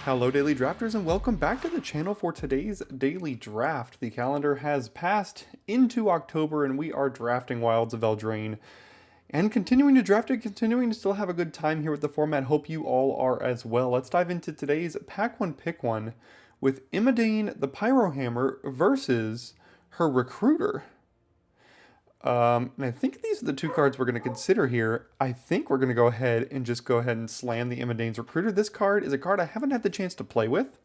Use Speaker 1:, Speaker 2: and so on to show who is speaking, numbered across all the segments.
Speaker 1: Hello Daily Drafters and welcome back to the channel for today's daily draft. The calendar has passed into October and we are drafting Wilds of Eldraine and continuing to draft it, continuing to still have a good time here with the format. Hope you all are as well. Let's dive into today's Pack 1 Pick 1 with Eldraine the Pyrohammer versus her Recruiter. And I think these are the two cards we're going to consider here. I think we're going to go ahead and slam the Eldraine's Recruiter. This card is a card I haven't had the chance to play with,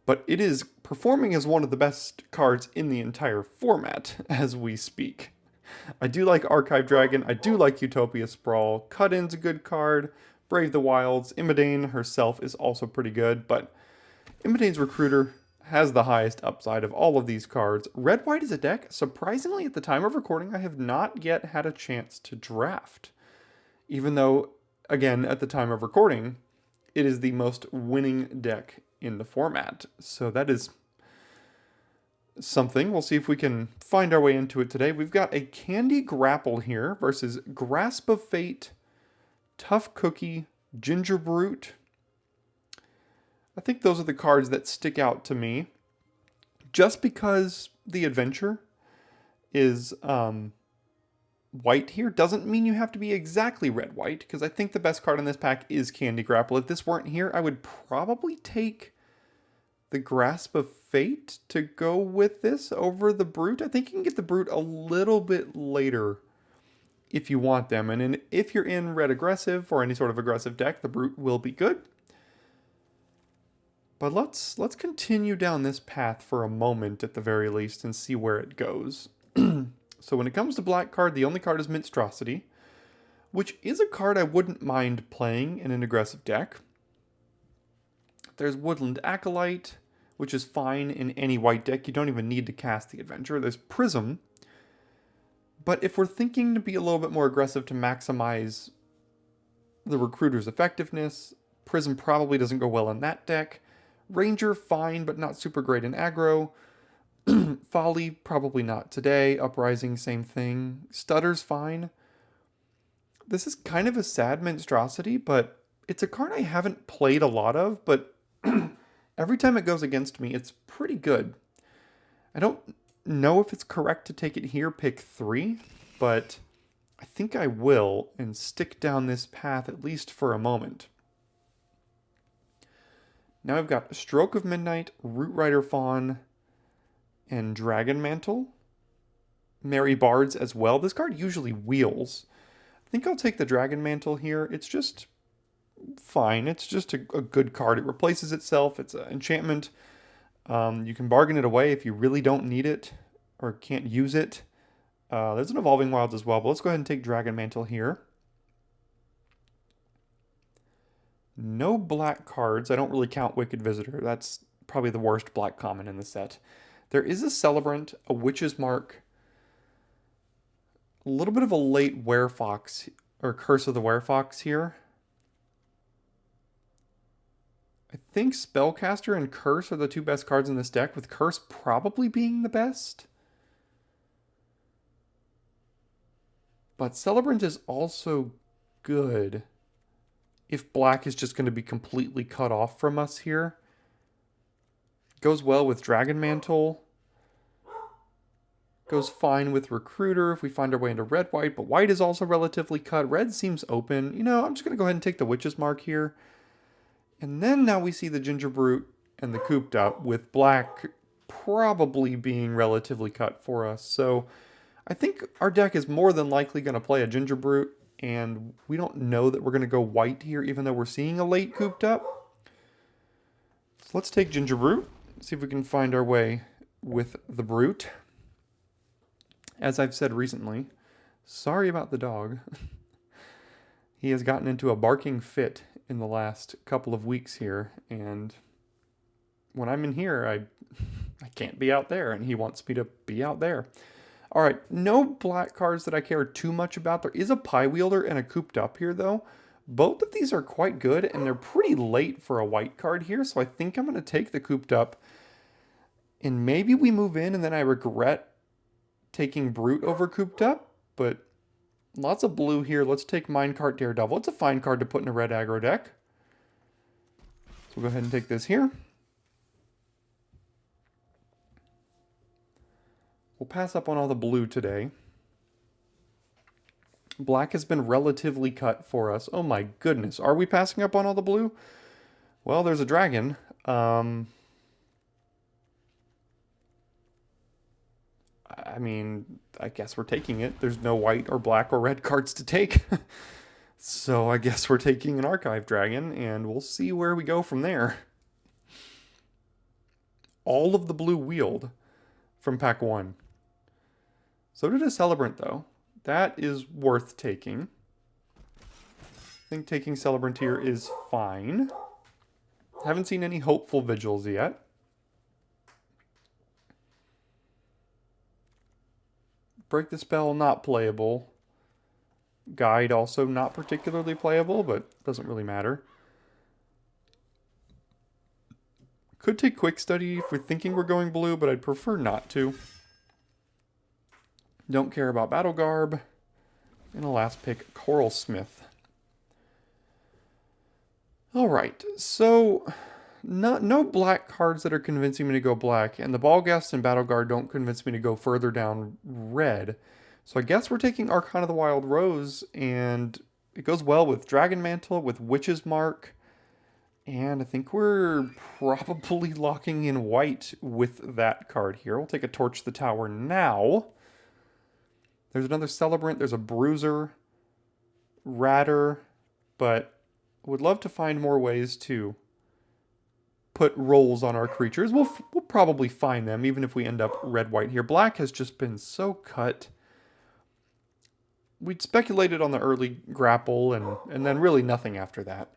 Speaker 1: but it is performing as one of the best cards in the entire format as we speak. I do like Archive Dragon. I do like Utopia Sprawl. Cut-In's a good card. Brave the Wilds. Eldraine herself is also pretty good, but Eldraine's Recruiter has the highest upside of all of these cards. Red-White is a deck, surprisingly at the time of recording, I have not yet had a chance to draft. Even though, again, at the time of recording, it is the most winning deck in the format. So that is something. We'll see if we can find our way into it today. We've got a Candy Grapple here versus Grasp of Fate, Tough Cookie, Ginger Brute. I think those are the cards that stick out to me. Just because the adventure is white here doesn't mean you have to be exactly red-white, because I think the best card in this pack is Candy Grapple. If this weren't here, I would probably take the Grasp of Fate to go with this over the Brute. I think you can get the Brute a little bit later if you want them. And if you're in red aggressive or any sort of aggressive deck, the Brute will be good. But let's continue down this path for a moment at the very least and see where it goes. So when it comes to black card, the only card is Minstrosity, which is a card I wouldn't mind playing in an aggressive deck. There's Woodland Acolyte, which is fine in any white deck. You don't even need to cast the Adventure. There's Prism. But if we're thinking to be a little bit more aggressive to maximize the Recruiter's effectiveness, Prism probably doesn't go well in that deck. Ranger, fine, but not super great in aggro. Folly, probably not today. Uprising, same thing. Stutter's fine. This is kind of a sad Minstrosity, but it's a card I haven't played a lot of, but every time it goes against me, it's pretty good. I don't know if it's correct to take it here, pick 3, but I think I will and stick down this path at least for a moment. Now I've got Stroke of Midnight, Root Rider Fawn, and Dragon Mantle. Merry Bards as well. This card usually wheels. I think I'll take the Dragon Mantle here. It's just fine. It's just a good card. It replaces itself. It's an enchantment. You can bargain it away if you really don't need it or can't use it. There's an Evolving Wilds as well, but let's go ahead and take Dragon Mantle here. No black cards. I don't really count Wicked Visitor. That's probably the worst black common in the set. There is a Celebrant, a Witch's Mark, a little bit of a late Werefox, or Curse of the Werefox here. I think Spellcaster and Curse are the two best cards in this deck, with Curse probably being the best. But Celebrant is also good if black is just going to be completely cut off from us here. Goes well with Dragon Mantle. Goes fine with Recruiter if we find our way into red-white, but white is also relatively cut. Red seems open. You know, I'm just going to go ahead and take the Witch's Mark here. And then now we see the Ginger Brute and the Cooped Up, with black probably being relatively cut for us. So I think our deck is more than likely going to play a Ginger Brute, and we don't know that we're going to go white here, even though we're seeing a late Cooped Up. So let's take Ginger Brute, see if we can find our way with the Brute. As I've said recently, sorry about the dog. He has gotten into a barking fit in the last couple of weeks here, and when I'm in here, I can't be out there, and he wants me to be out there. All right, no black cards that I care too much about. There is a Pie Wielder and a Cooped Up here, though. Both of these are quite good, and they're pretty late for a white card here, so I think I'm going to take the Cooped Up. And maybe we move in, and then I regret taking Brute over Cooped Up, but lots of blue here. Let's take Minecart Daredevil. It's a fine card to put in a red aggro deck. We'll go ahead and take this here. We'll pass up on all the blue today. Black has been relatively cut for us. Oh my goodness. Are we passing up on all the blue? Well, there's a dragon. I mean, I guess we're taking it. There's no white or black or red cards to take. So I guess we're taking an Archive Dragon, and we'll see where we go from there. All of the blue wheeled from pack 1. So did a Celebrant, though. That is worth taking. I think taking Celebrant here is fine. Haven't seen any Hopeful Vigils yet. Break the Spell, not playable. Guide also not particularly playable, but doesn't really matter. Could take Quick Study if we're thinking we're going blue, but I'd prefer not to. Don't care about Battle Garb. And a last pick, Coral Smith. Alright, so no black cards that are convincing me to go black, and the Ballgast and Battle Guard don't convince me to go further down red. So I guess we're taking Archon of the Wild Rose, and it goes well with Dragon Mantle, with Witch's Mark, and I think we're probably locking in white with that card here. We'll take a Torch the Tower now. There's another Celebrant, there's a Bruiser, Ratter, but would love to find more ways to put rolls on our creatures. We'll probably find them, even if we end up red-white here. Black has just been so cut. We'd speculated on the early grapple, and then really nothing after that.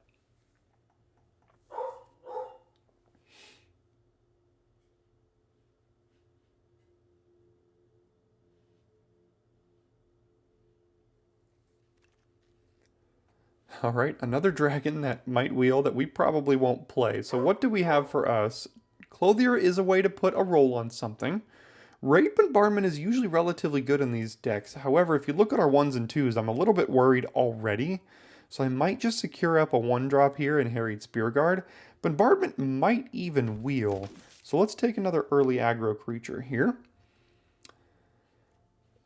Speaker 1: Alright, another dragon that might wheel that we probably won't play. So what do we have for us? Clothier is a way to put a roll on something. Raid Bombardment is usually relatively good in these decks. However, if you look at our 1s and 2s, I'm a little bit worried already. So I might just secure up a 1-drop here and Harried Spearguard. Bombardment might even wheel. So let's take another early aggro creature here.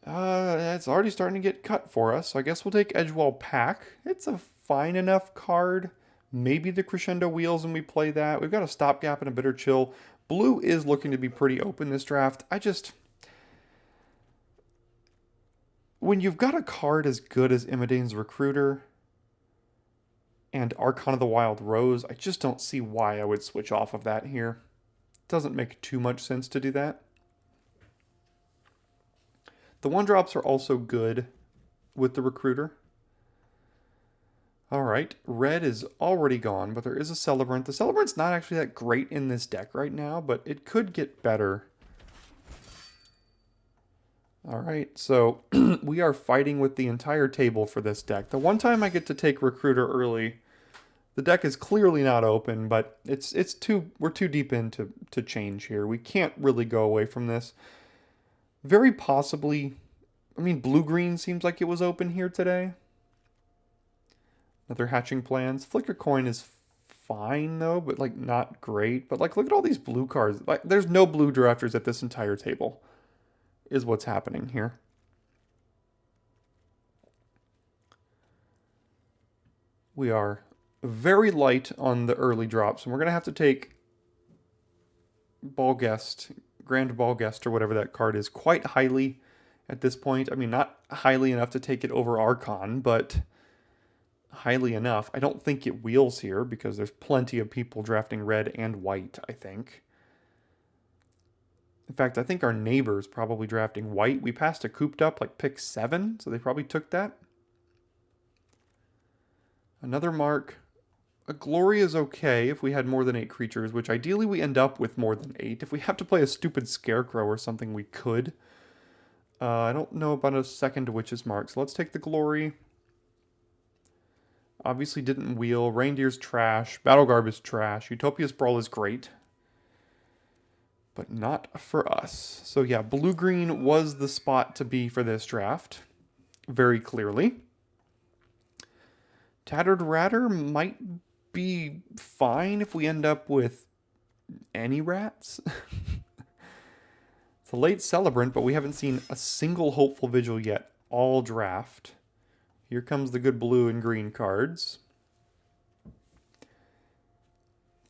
Speaker 1: It's already starting to get cut for us, so I guess we'll take Edgewall Pack. It's a fine enough card. Maybe the Crescendo wheels and we play that. We've got a Stopgap and a Bitter Chill. Blue is looking to be pretty open this draft. When you've got a card as good as Imidane's Recruiter and Archon of the Wild Rose, I just don't see why I would switch off of that here. It doesn't make too much sense to do that. The 1-drops are also good with the Recruiter. Alright, red is already gone, but there is a Celebrant. The Celebrant's not actually that great in this deck right now, but it could get better. Alright, so we are fighting with the entire table for this deck. The one time I get to take Recruiter early, the deck is clearly not open, but we're too deep into change here. We can't really go away from this. Very possibly, I mean, blue-green seems like it was open here today. Another Hatching Plans. Flicker Coin is fine, though, but, like, not great. But, like, look at all these blue cards. Like, there's no blue drafters at this entire table, is what's happening here. We are very light on the early drops, and we're going to have to take Grand Ballgest, or whatever that card is, quite highly at this point. I mean, not highly enough to take it over Archon, but highly enough. I don't think it wheels here because there's plenty of people drafting red and white, I think. In fact, I think our neighbor's probably drafting white. We passed a Cooped Up like pick 7, so they probably took that. Another mark. A Glory is okay if we had more than 8 creatures, which ideally we end up with more than 8. If we have to play a stupid Scarecrow or something, we could. I don't know about a second Witch's Mark, so let's take the Glory. Obviously didn't wheel. Reindeer's trash. Battle Garb is trash. Utopia Sprawl is great. But not for us. So yeah, blue-green was the spot to be for this draft. Very clearly. Tattered Ratter might be fine if we end up with any rats. It's a late celebrant, but we haven't seen a single hopeful vigil yet all draft. Here comes the good blue and green cards.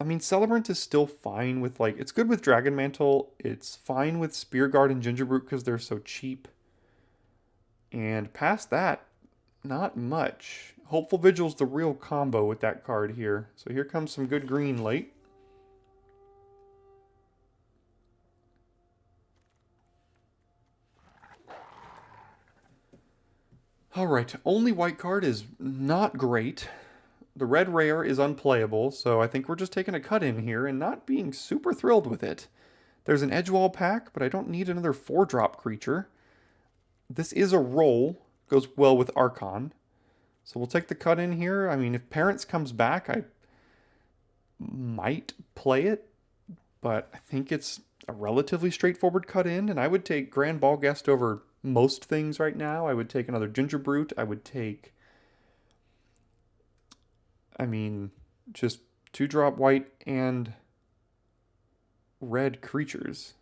Speaker 1: I mean, Celebrant is still fine with, like, it's good with Dragon Mantle. It's fine with Spearguard and Gingerbrute because they're so cheap. And past that, not much. Hopeful Vigil's the real combo with that card here. So here comes some good green late. Alright, only white card is not great. The red rare is unplayable, so I think we're just taking a cut in here and not being super thrilled with it. There's an Edgewall pack, but I don't need another 4-drop creature. This is a roll, goes well with Archon. So we'll take the cut in here. I mean, if Parents comes back, I might play it, but I think it's a relatively straightforward cut in, and I would take Grand Ballguest over most things right now. I would take another Gingerbrute. I would take, I mean, just 2-drop white and red creatures.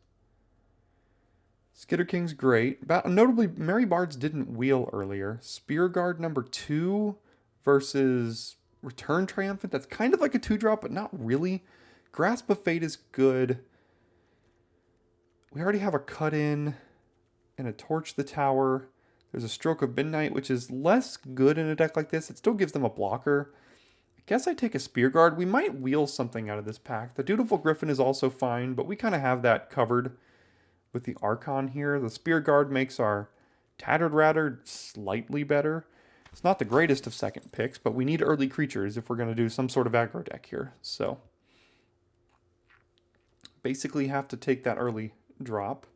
Speaker 1: Skitter King's great. Notably, Mary Bards didn't wheel earlier. Spearguard number 2 versus Return Triumphant. That's kind of like a 2-drop, but not really. Grasp of Fate is good. We already have a cut in and a Torch the Tower. There's a Stroke of Midnight, which is less good in a deck like this. It still gives them a blocker. I guess I take a Spearguard. We might wheel something out of this pack. The Dutiful Griffin is also fine, but we kind of have that covered with the Archon here. The Spearguard makes our Tattered Ratter slightly better. It's not the greatest of second picks, but we need early creatures if we're going to do some sort of aggro deck here. So basically have to take that early drop.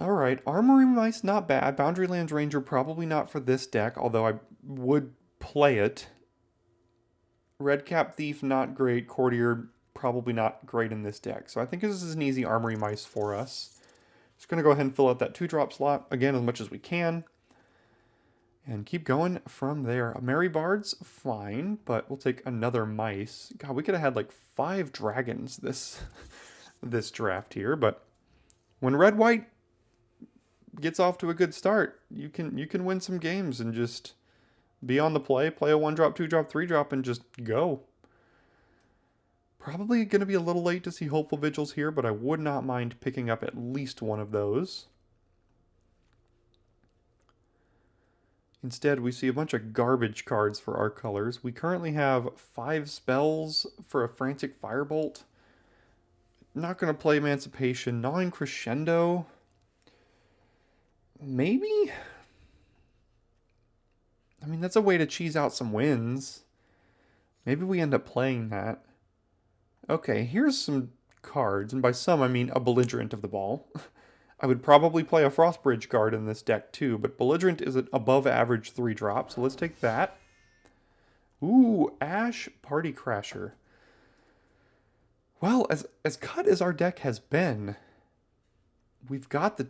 Speaker 1: Alright, Armory Mice not bad. Boundarylands Ranger probably not for this deck, although I would play it. Redcap Thief not great. Courtier probably not great in this deck. So I think this is an easy Armory Mice for us. Just going to go ahead and fill out that 2-drop slot again as much as we can. And keep going from there. Mary Bard's fine, but we'll take another Mice. God, we could have had like 5 dragons this draft here, but when red-white gets off to a good start, you can win some games and just be on the play a 1-drop, 2-drop, 3-drop, and just go. Probably going to be a little late to see Hopeful Vigils here, but I would not mind picking up at least one of those. Instead, we see a bunch of garbage cards for our colors. We currently have 5 spells for a Frantic Firebolt. Not going to play Emancipation. Gnawing Crescendo. Maybe? I mean, that's a way to cheese out some wins. Maybe we end up playing that. Okay, here's some cards, and by some I mean a Belligerent of the Ball. I would probably play a Frostbridge card in this deck too, but Belligerent is an above average 3-drop, so let's take that. Ooh, Ash Party Crasher. Well, as cut as our deck has been, we've got the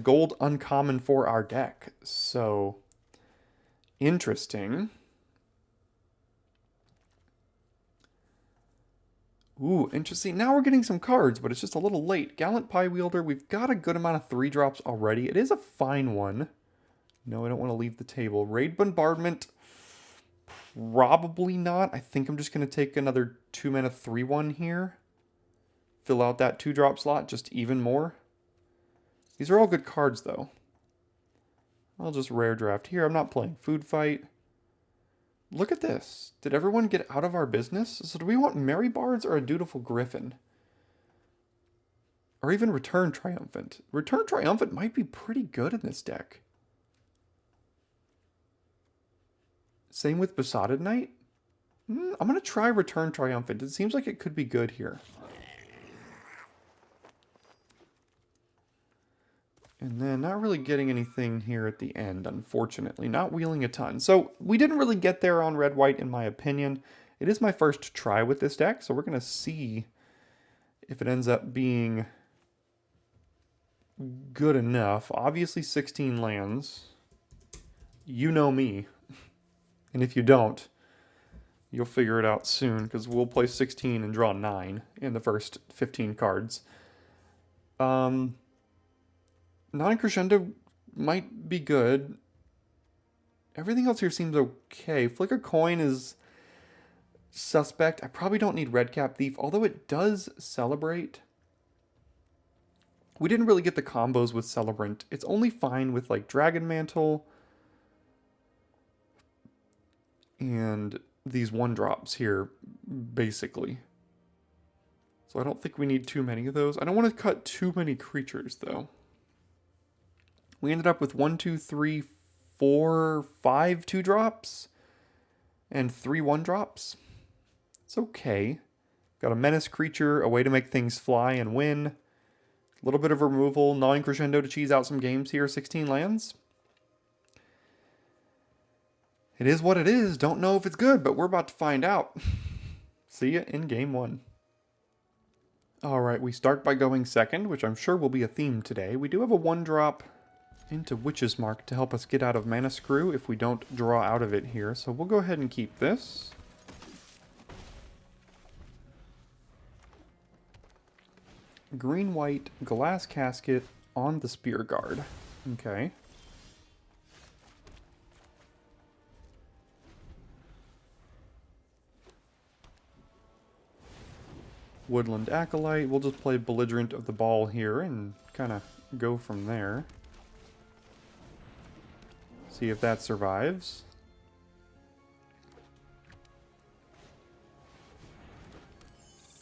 Speaker 1: gold uncommon for our deck, so interesting. Ooh, interesting. Now we're getting some cards, but it's just a little late. Gallant Pie Wielder, we've got a good amount of 3-drops already. It is a fine one. No, I don't want to leave the table. Raid Bombardment, probably not. I think I'm just going to take another 2-mana 3-1 here. Fill out that 2-drop slot just even more. These are all good cards, though. I'll just rare draft here. I'm not playing Food Fight. Look at this. Did everyone get out of our business? So do we want Mary Bards or a Dutiful Griffin? Or even Return Triumphant. Return Triumphant might be pretty good in this deck. Same with Besotted Knight. I'm going to try Return Triumphant. It seems like it could be good here. And then not really getting anything here at the end, unfortunately. Not wheeling a ton. So we didn't really get there on red-white, in my opinion. It is my first try with this deck, so we're going to see if it ends up being good enough. Obviously 16 lands. You know me. And if you don't, you'll figure it out soon, because we'll play 16 and draw 9 in the first 15 cards. Non-crescendo might be good. Everything else here seems okay. Flick a Coin is suspect. I probably don't need Redcap Thief, although it does Celebrate. We didn't really get the combos with Celebrant. It's only fine with like Dragon Mantle and these 1-drops here, basically. So I don't think we need too many of those. I don't want to cut too many creatures, though. We ended up with 1, 2, 3, 4, 5 2-drops and 3 1-drops. It's okay. Got a menace creature, a way to make things fly and win. A little bit of removal, gnawing crescendo to cheese out some games here. 16 lands. It is what it is. Don't know if it's good, but we're about to find out. See ya in game 1. Alright, we start by going second, which I'm sure will be a theme today. We do have a 1-drop into Witch's Mark to help us get out of Mana Screw if we don't draw out of it here. So we'll go ahead and keep this. Green-white Glass Casket on the Spear Guard. Okay. Woodland Acolyte. We'll just play Belligerent of the Ball here and kind of go from there. See if that survives.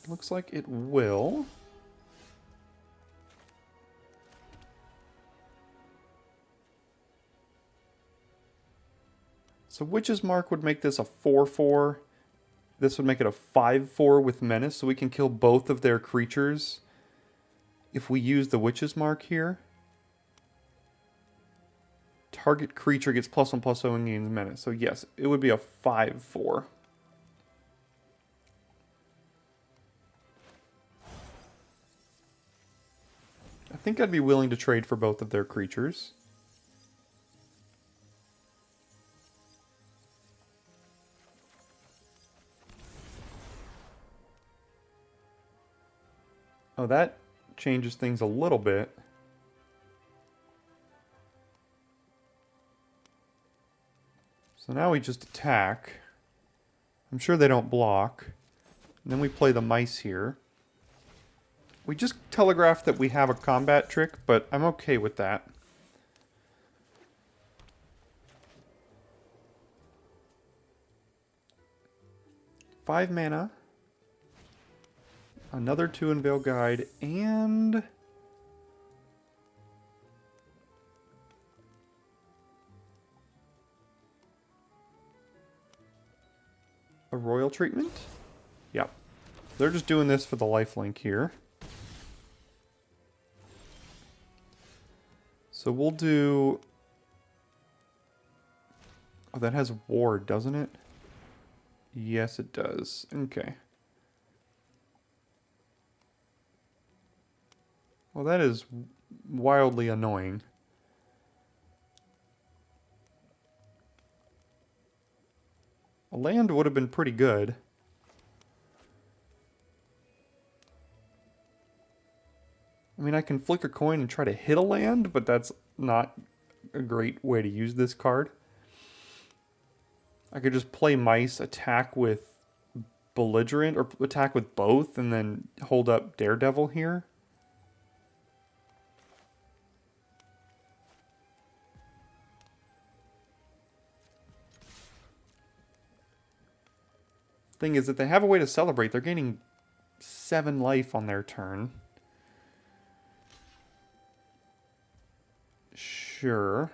Speaker 1: Looks like it will. So Witch's Mark would make this a 4/4. This would make it a 5/4 with Menace, so we can kill both of their creatures if we use the Witch's Mark here. Target creature gets +1/+0 and gains Menace. So yes, it would be a 5/4. I think I'd be willing to trade for both of their creatures. Oh, that changes things a little bit. So now we just attack. I'm sure they don't block. And then we play the mice here. We just telegraphed that we have a combat trick, but I'm okay with that. Five mana. Another 2 Unveil Guide, and a Royal Treatment? Yep. They're just doing this for the lifelink here. So we'll do... Oh, that has Ward, doesn't it? Yes, it does. Okay. Well, that is wildly annoying. A land would have been pretty good. I mean, I can flick a coin and try to hit a land, but that's not a great way to use this card. I could just play Mice, attack with Belligerent, or attack with both, and then hold up Daredevil here. Thing is that they have a way to celebrate. They're gaining 7 life on their turn. Sure.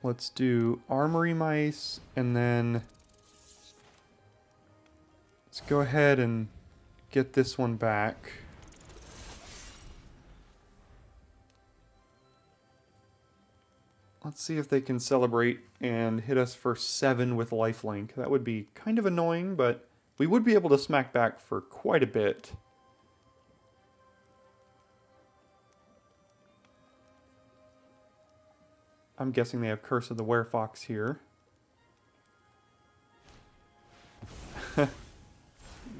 Speaker 1: Let's do Armory Mice, and then let's go ahead and get this one back. Let's see if they can celebrate and hit us for 7 with lifelink. That would be kind of annoying, but we would be able to smack back for quite a bit. I'm guessing they have Curse of the Werefox here.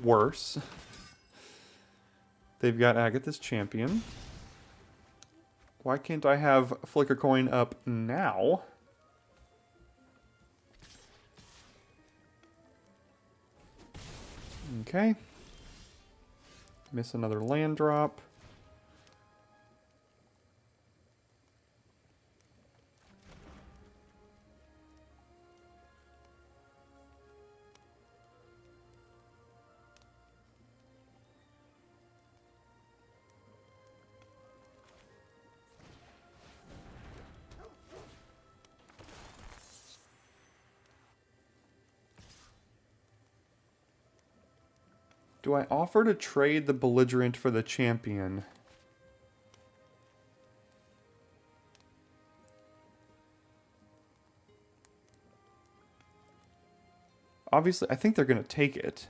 Speaker 1: Worse. They've got Agatha's Champion. Why can't I have Flicker Coin up now? Okay. Miss another land drop. Do I offer to trade the Belligerent for the Champion? Obviously, I think they're going to take it.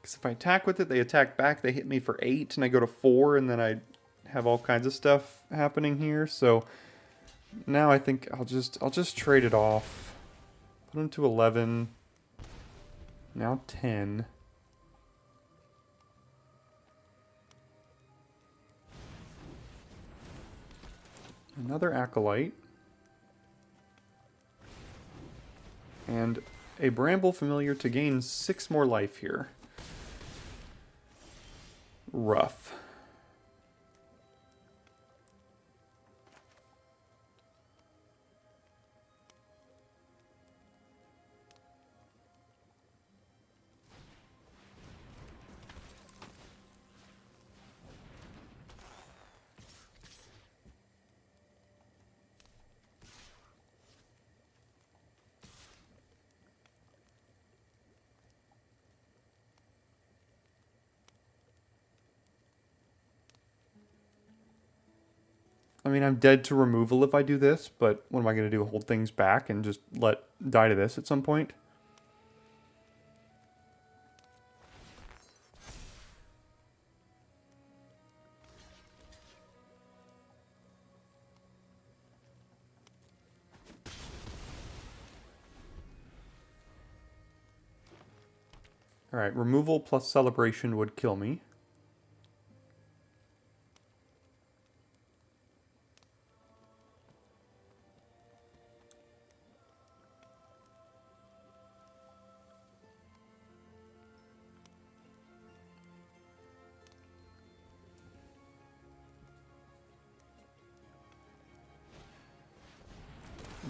Speaker 1: Because if I attack with it, they attack back, they hit me for 8, and I go to 4, and then I have all kinds of stuff happening here. So now I think I'll just trade it off. Put them to 11. Now 10. Another Acolyte. And a Bramble Familiar to gain 6 more life here. Rough. I mean, I'm dead to removal if I do this, but what am I going to do? Hold things back and just die to this at some point? Alright, removal plus celebration would kill me.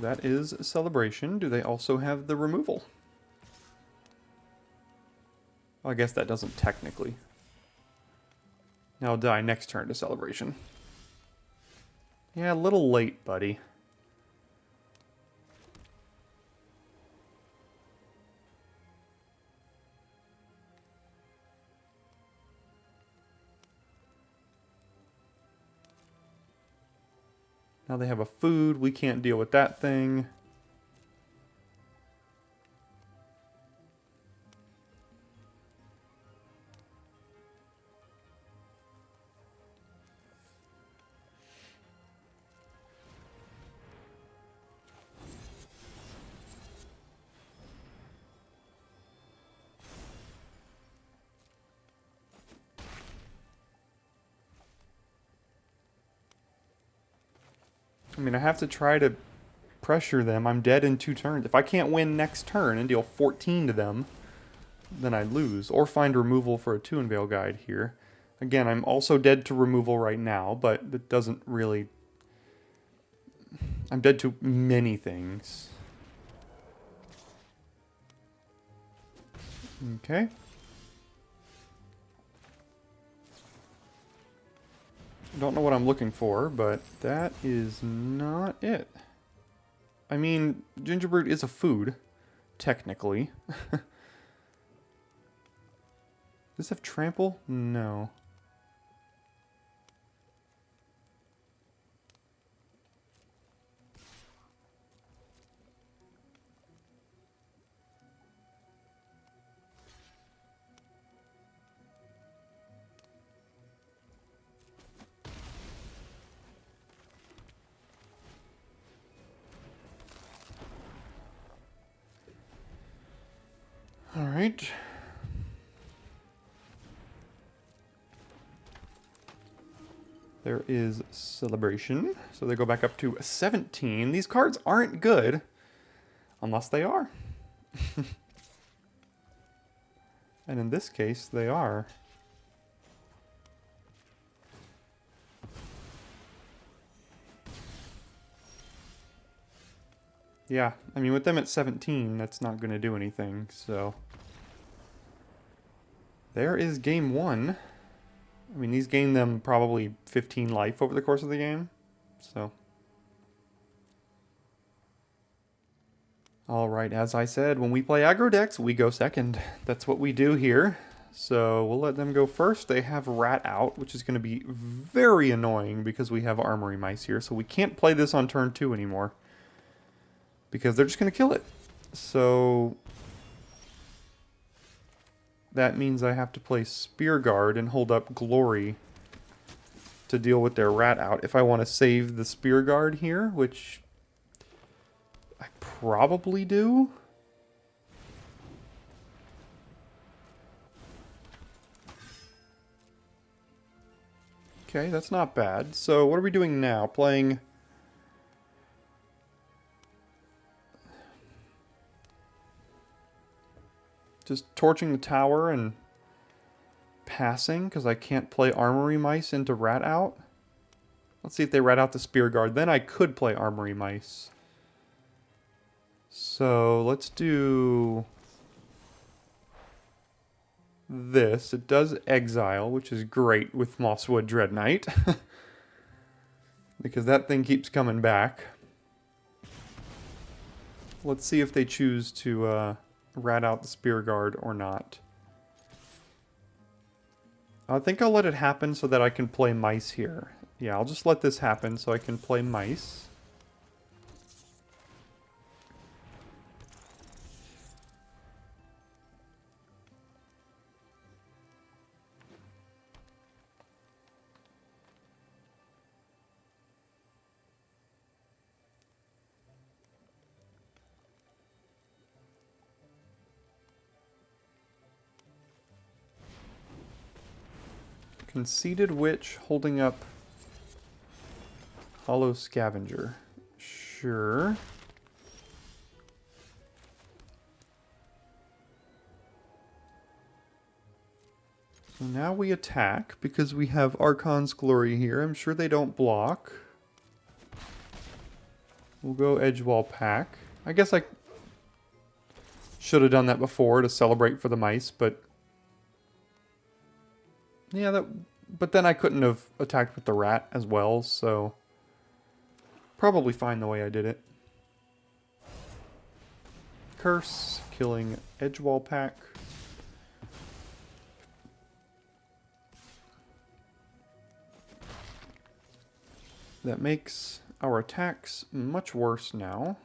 Speaker 1: That is celebration. Do they also have the removal? Well, I guess that doesn't technically. Now I'll die next turn to celebration. Yeah, a little late, buddy. Now they have a food. We can't deal with that thing. I mean, I have to try to pressure them. I'm dead in 2 turns. If I can't win next turn and deal 14 to them, then I lose. Or find removal for a 2-Unveil Guide here. Again, I'm also dead to removal right now, but that doesn't really... I'm dead to many things. Okay. I don't know what I'm looking for, but that is not it. I mean, gingerbread is a food, technically. Does this have trample? No. right. There is Celebration. So they go back up to 17. These cards aren't good. Unless they are. And in this case, they are. Yeah, I mean, with them at 17, that's not going to do anything, so... There is game 1. I mean, these gain them probably 15 life over the course of the game, so... Alright, as I said, when we play aggro decks, we go second. That's what we do here. So we'll let them go first. They have Rat out, which is going to be very annoying because we have Armory Mice here. So we can't play this on turn 2 anymore. Because they're just going to kill it. So that means I have to play Spear Guard and hold up Glory to deal with their Rat out. If I want to save the Spear Guard here, which I probably do. Okay, that's not bad. So what are we doing now? Playing... Just torching the tower and passing because I can't play Armory Mice into Rat out. Let's see if they rat out the Spear Guard. Then I could play Armory Mice. So let's do this. It does exile, which is great with Mosswood Dread Knight. Because that thing keeps coming back. Let's see if they choose to rat out the Spear Guard or not. I think I'll let it happen so that I can play Mice here. Yeah, I'll just let this happen so I can play Mice. Conceited Witch holding up Hollow Scavenger. Sure. So now we attack because we have Archon's Glory here. I'm sure they don't block. We'll go Edgewall Pack. I guess I should have done that before to celebrate for the mice, but... Yeah, but then I couldn't have attacked with the rat as well, so... Probably fine the way I did it. Curse, killing Edgewall Pack. That makes our attacks much worse now.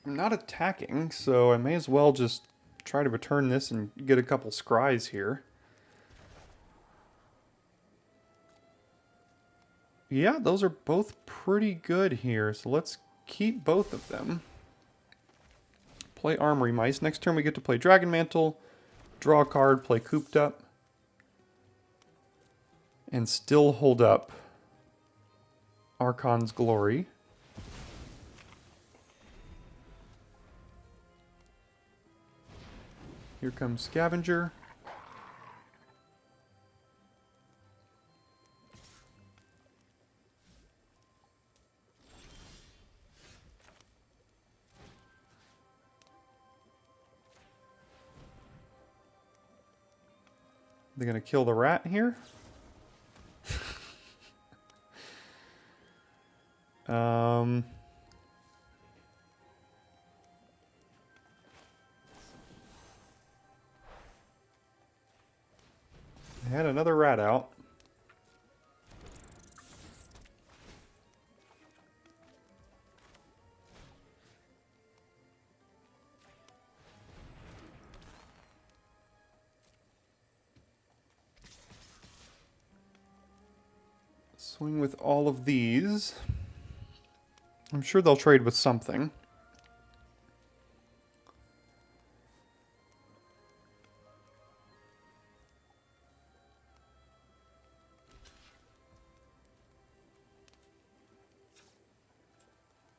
Speaker 1: I'm not attacking, so I may as well just try to return this and get a couple scries here. Yeah, those are both pretty good here, so let's keep both of them. Play Armory Mice. Next turn we get to play Dragon Mantle, draw a card, play Cooped Up, and still hold up Archon's Glory. Here comes Scavenger. They're going to kill the rat here. I had another rat out. Going with all of these. I'm sure they'll trade with something.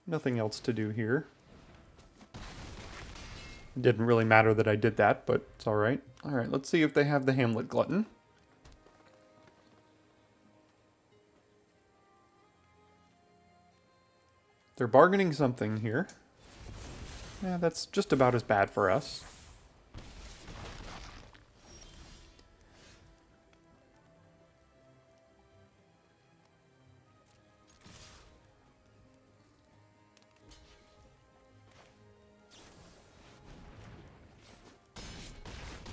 Speaker 1: Nothing else to do here. It didn't really matter that I did that, but it's alright. Alright, let's see if they have the Hamlet Glutton. They're bargaining something here. Yeah, that's just about as bad for us.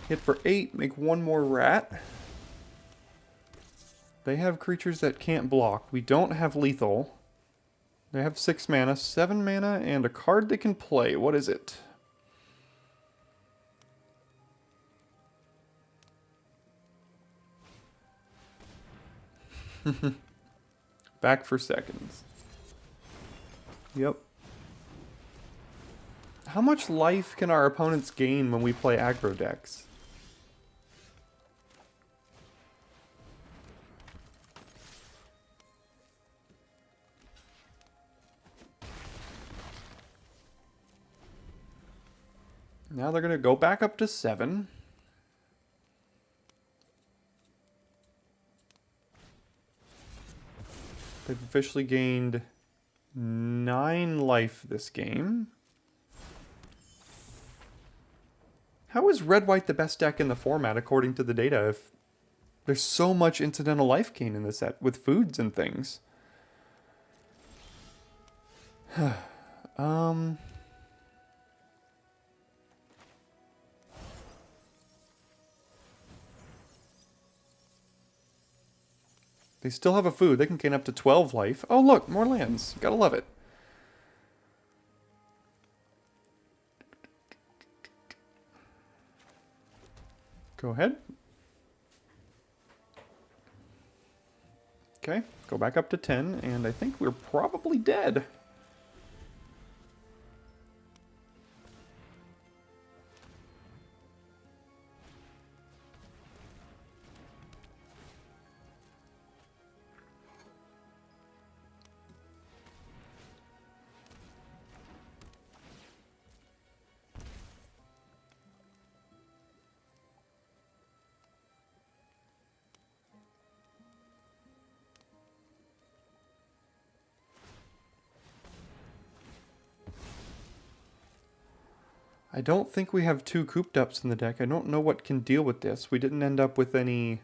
Speaker 1: Hit for 8, make one more rat. They have creatures that can't block. We don't have lethal. They have 6 mana, 7 mana, and a card they can play. What is it? Back for seconds. Yep. How much life can our opponents gain when we play aggro decks? Now they're going to go back up to 7. They've officially gained 9 life this game. How is red-white the best deck in the format according to the data if there's so much incidental life gain in this set with foods and things? They still have a food. They can gain up to 12 life. Oh, look, more lands. Gotta love it. Go ahead. Okay, go back up to 10, and I think we're probably dead. I don't think we have 2 cooped ups in the deck. I don't know what can deal with this. We didn't end up with any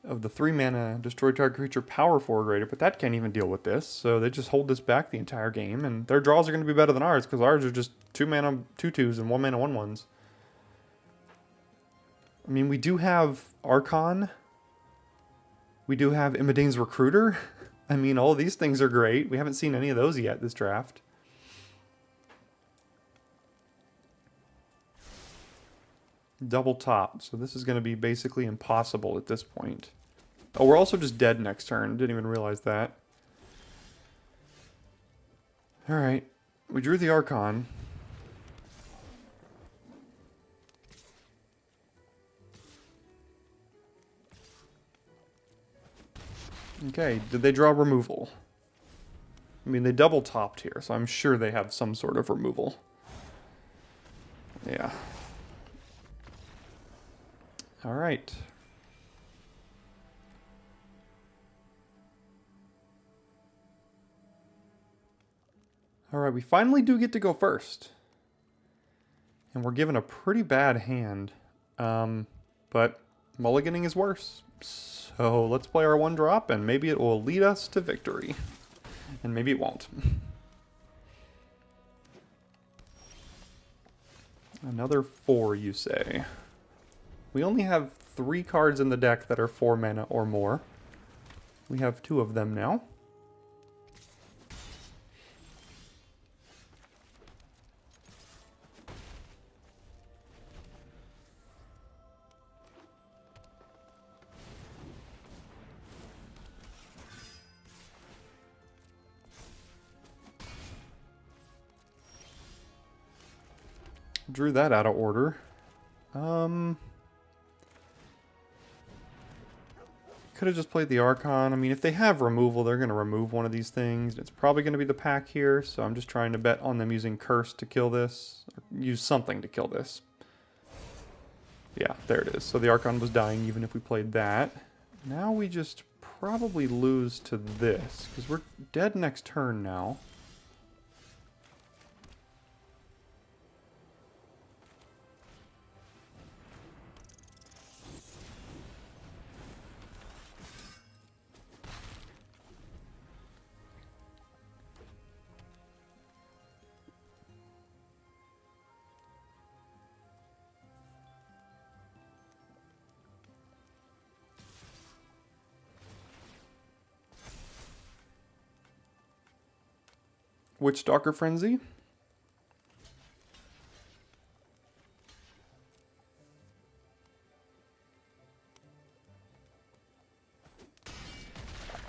Speaker 1: of the 3 mana destroy target creature power forward raider, but that can't even deal with this. So they just hold this back the entire game, and their draws are going to be better than ours because ours are just 2 mana 2/2s and 1 mana 1/1s. I mean, we do have Archon. We do have Imidane's Recruiter. I mean, all of these things are great. We haven't seen any of those yet this draft. Double top, so this is going to be basically impossible at this point. Oh, we're also just dead next turn. Didn't even realize that. Alright, we drew the Archon. Okay, did they draw removal? I mean, they double topped here, so I'm sure they have some sort of removal. Yeah. Alright. Alright, we finally do get to go first. And we're given a pretty bad hand. But mulliganing is worse. So let's play our 1-drop, and maybe it will lead us to victory. And maybe it won't. Another 4, you say? We only have 3 cards in the deck that are 4 mana or more. We have 2 of them now. Drew that out of order. Could have just played the Archon. I mean, if they have removal, they're going to remove one of these things. It's probably going to be the pack here, so I'm just trying to bet on them using Curse to kill this. Or use something to kill this. Yeah, there it is. So the Archon was dying even if we played that. Now we just probably lose to this, because we're dead next turn now. Witchstalker Frenzy.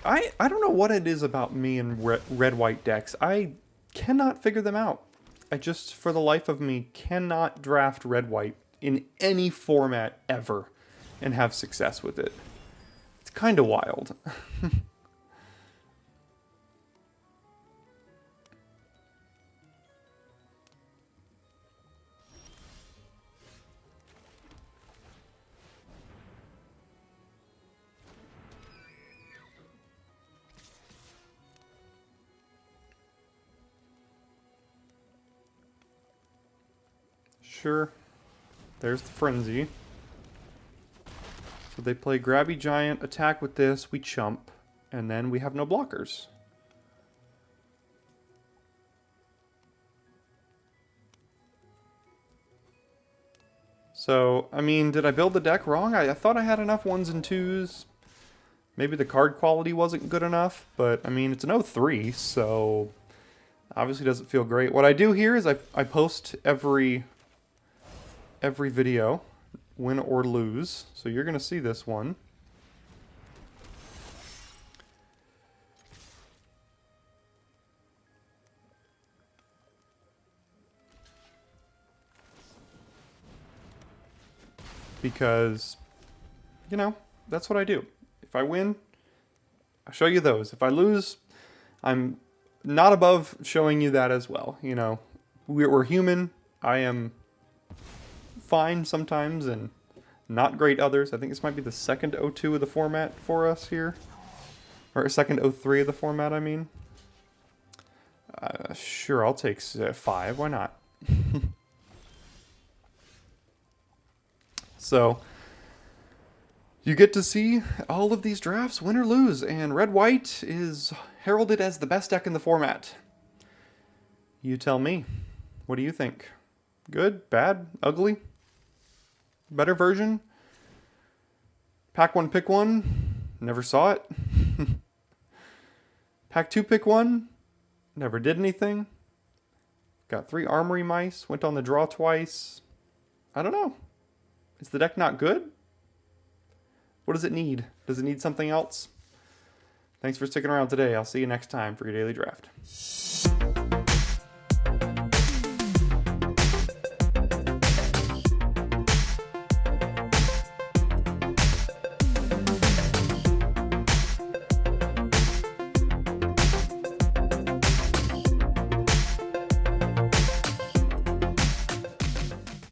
Speaker 1: I don't know what it is about me and red-white decks. I cannot figure them out. I just, for the life of me, cannot draft red-white in any format ever and have success with it. It's kind of wild. Sure. There's the Frenzy. So they play Grabby Giant, attack with this, we chump, and then we have no blockers. So, I mean, did I build the deck wrong? I thought I had enough 1s and 2s. Maybe the card quality wasn't good enough, but, I mean, it's an 0-3, so obviously doesn't feel great. What I do here is I post every video, win or lose. So you're going to see this one. Because, you know, that's what I do. If I win, I show you those. If I lose, I'm not above showing you that as well. You know, we're human. I am fine sometimes and not great others. I think this might be the second 0-2 of the format for us here. Or second 0-3 of the format, I mean. Sure, I'll take 5. Why not? So, you get to see all of these drafts, win or lose, and red-white is heralded as the best deck in the format. You tell me. What do you think? Good? Bad? Ugly? Better version? Pack 1, pick 1? Never saw it. Pack 2, pick 1? Never did anything. Got 3 Armory Mice, went on the draw twice. I don't know. Is the deck not good? What does it need? Does it need something else? Thanks for sticking around today. I'll see you next time for your daily draft.